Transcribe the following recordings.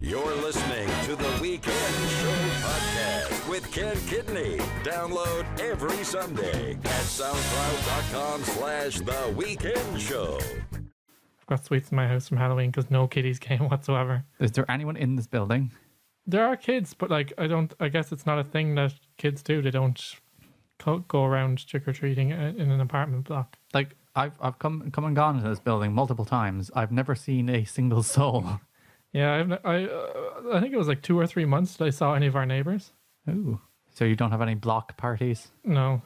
You're listening to the Weekend Show podcast with Ken Kidney. Download every Sunday at soundcloud.com/The Weekend Show. I've got sweets in my house from Halloween because no kiddies came whatsoever. Is there anyone in this building? There are kids, but I guess it's not a thing that kids do. They don't go around trick-or-treating in an apartment block. Like, I've come and gone into this building multiple times. I've never seen a single soul. Yeah, I think it was like 2 or 3 months that I saw any of our neighbors. Ooh. So you don't have any block parties? No.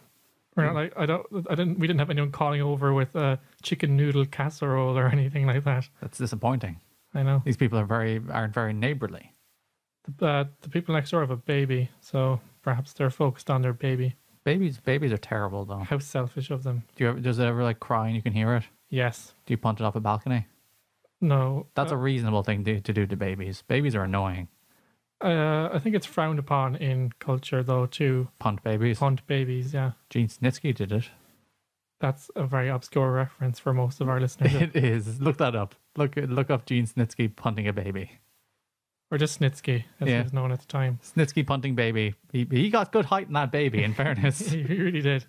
We're not like, we didn't have anyone calling over with a chicken noodle casserole or anything like that. That's disappointing. I know. These people aren't very neighborly. The people next door have a baby, so perhaps they're focused on their baby. Babies are terrible though. How selfish of them. Does it ever like cry and you can hear it? Yes. Do you punt it off a balcony? No. That's a reasonable thing to do to babies. Babies are annoying. I think it's frowned upon in culture though to punt babies. Punt babies, yeah. Gene Snitsky did it. That's a very obscure reference for most of our listeners. It is. Look that up. Look up Gene Snitsky punting a baby. Or just Snitsky, as he was known at the time. Snitsky punting baby. He got good height in that baby, in fairness. He really did.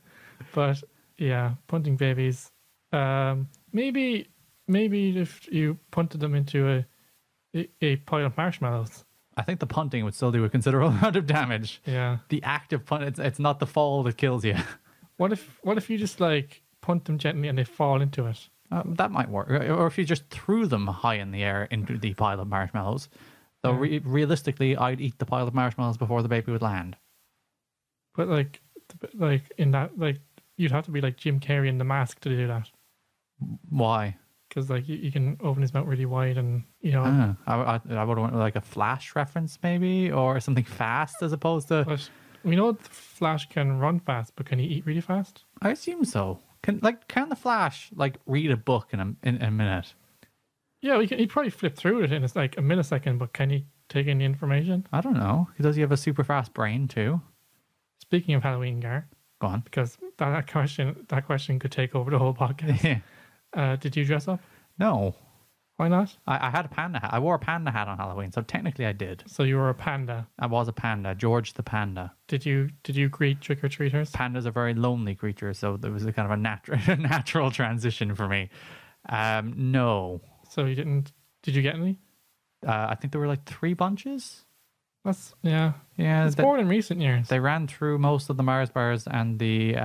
But yeah, punting babies. Maybe if you punted them into a pile of marshmallows. I think the punting would still do a considerable amount of damage. Yeah. The active punt, it's not the fall that kills you. What if you just like punt them gently and they fall into it? That might work. Or if you just threw them high in the air into the pile of marshmallows. Though realistically, I'd eat the pile of marshmallows before the baby would land. But like in that, like you'd have to be like Jim Carrey in The Mask to do that. Why? Because like you can open his mouth really wide, and you know. I would want like a Flash reference maybe, or something fast as opposed to. But we know the Flash can run fast, but can he eat really fast? I assume so. Can the Flash like read a book in a minute? Yeah, he'd probably flip through it in like a millisecond, but can he take in the information? I don't know. Does he have a super fast brain too? Speaking of Halloween, Gar. Go on. Because that question could take over the whole podcast. Yeah. Did you dress up? No. Why not? I had a panda hat. I wore a panda hat on Halloween, so technically I did. So you were a panda. I was a panda, George the panda. Did you greet trick-or-treaters? Pandas are very lonely creatures, so there was a kind of a natural transition for me. No. So you didn't? Did you get any? I think there were like 3 bunches. That's yeah. It's more in recent years. They ran through most of the Mars bars and the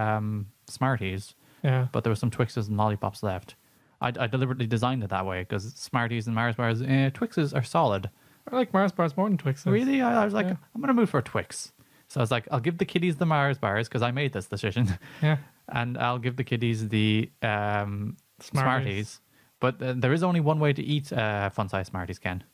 Smarties. Yeah. But there were some Twixes and lollipops left. I deliberately designed it that way because Smarties and Mars bars, Twixes are solid. I like Mars bars more than Twixes. Really? I was like, I'm going to move for a Twix. So I was like, I'll give the kiddies the Mars bars because I made this decision. Yeah. And I'll give the kiddies the Smarties. But there is only one way to eat fun-size Smarties, Ken.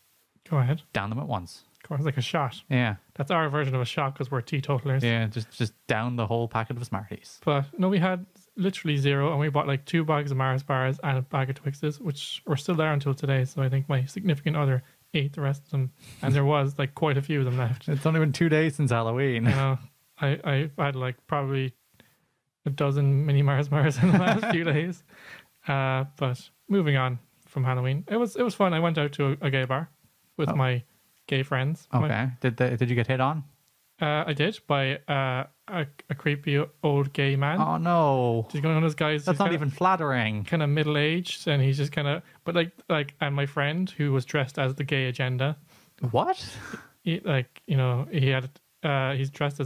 Go ahead. Down them at once. Of course, like a shot. Yeah. That's our version of a shot because we're teetotalers. Yeah, just down the whole packet of Smarties. But no, we had literally 0, and we bought like 2 bags of Mars bars and a bag of Twixes, which were still there until today. So I think my significant other ate the rest of them, and there was like quite a few of them left. It's only been 2 days since Halloween. You know, I had like probably a dozen mini Mars bars in the last few days. But moving on from Halloween, it was fun. I went out to a gay bar with my gay friends. Okay. Did you get hit on? I did by a creepy old gay man. Oh no! He's one of those guys. That's not even flattering. Kind of middle aged, and he's just kind of. But like, and my friend who was dressed as the gay agenda. What? He had. He's dressed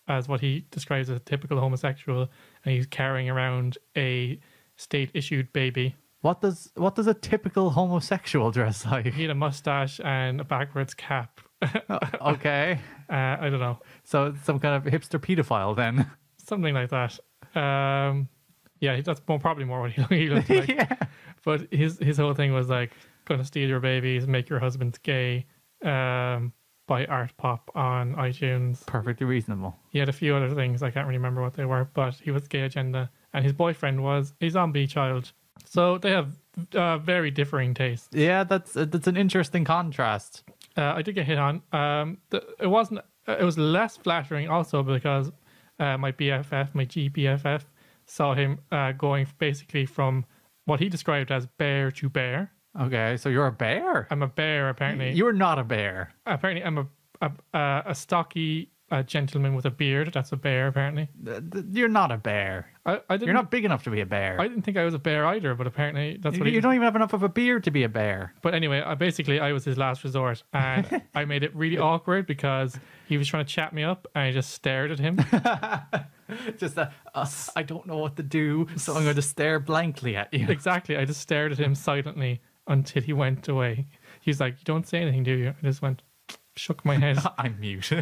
as what he describes as a typical homosexual, and he's carrying around a state issued baby. What does a typical homosexual dress like? He had a mustache and a backwards cap. Okay. I don't know. So it's some kind of hipster pedophile then. Something like that. Yeah, that's probably more what he looked like. Yeah. But his whole thing was like, gonna steal your babies, make your husband gay, buy art pop on iTunes. Perfectly reasonable. He had a few other things, I can't really remember what they were, but he was gay agenda, and his boyfriend was a zombie child. So they have very differing tastes. Yeah, that's an interesting contrast. I did get hit on. It was less flattering also because my BFF, my GBFF, saw him going basically from what he described as bear to bear. Okay, so you're a bear. I'm a bear, apparently. You're not a bear. Apparently, I'm a stocky gentleman with a beard. That's a bear, apparently. You're not a bear. I didn't, You're not big enough to be a bear. I didn't think I was a bear either, but apparently that's what You don't even have enough of a beard to be a bear. But anyway, I was his last resort, and I made it really awkward because he was trying to chat me up, and I just stared at him. Just that, I don't know what to do, so I'm going to stare blankly at you. Exactly. I just stared at him silently until he went away. He's like, "You don't say anything, do you?" I just went, shook my head, I'm mute.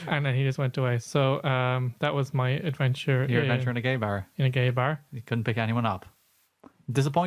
and then he just went away. So that was my adventure. Your adventure in a gay bar. In a gay bar. You couldn't pick anyone up. Disappointing.